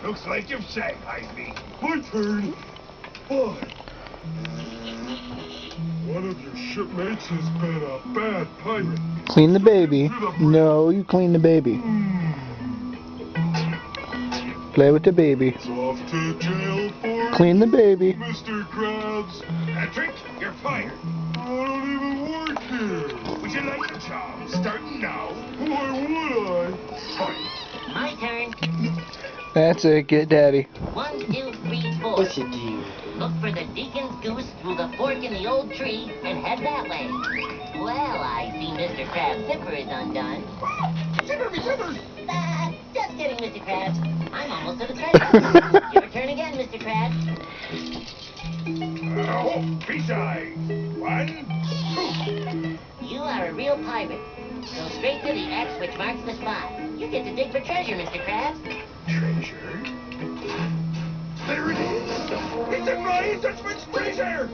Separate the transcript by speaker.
Speaker 1: Looks like you've shanghaied me. My turn. Fine. One of your shipmates has been a bad pirate.
Speaker 2: Clean the baby. No, you clean the baby. Play with the baby.
Speaker 1: It's off to jail for
Speaker 2: Clean the baby.
Speaker 1: Mr. Krabs. Patrick, you're fired. I don't even work here. Would you like a job starting now? Why would I? Fine.
Speaker 3: My turn.
Speaker 2: That's it. Get daddy.
Speaker 3: 1, 2, 3, 4.
Speaker 4: What's your deal?
Speaker 3: Look for the deacon's goose through the fork in the old tree and head that way. Well, I see Mr. Krab's zipper is undone.
Speaker 1: Zipper me, zipper!
Speaker 3: Just kidding, Mr. Krabs. I'm almost to the treasure. Your turn again, Mr. Krabs.
Speaker 1: Oh, B-side. 1, 2.
Speaker 3: You are a real pirate. Go straight to the X which marks the spot. You get to dig for treasure, Mr. Krabs.
Speaker 1: Treasure? There it is! It's a Ryan Dutchman's treasure!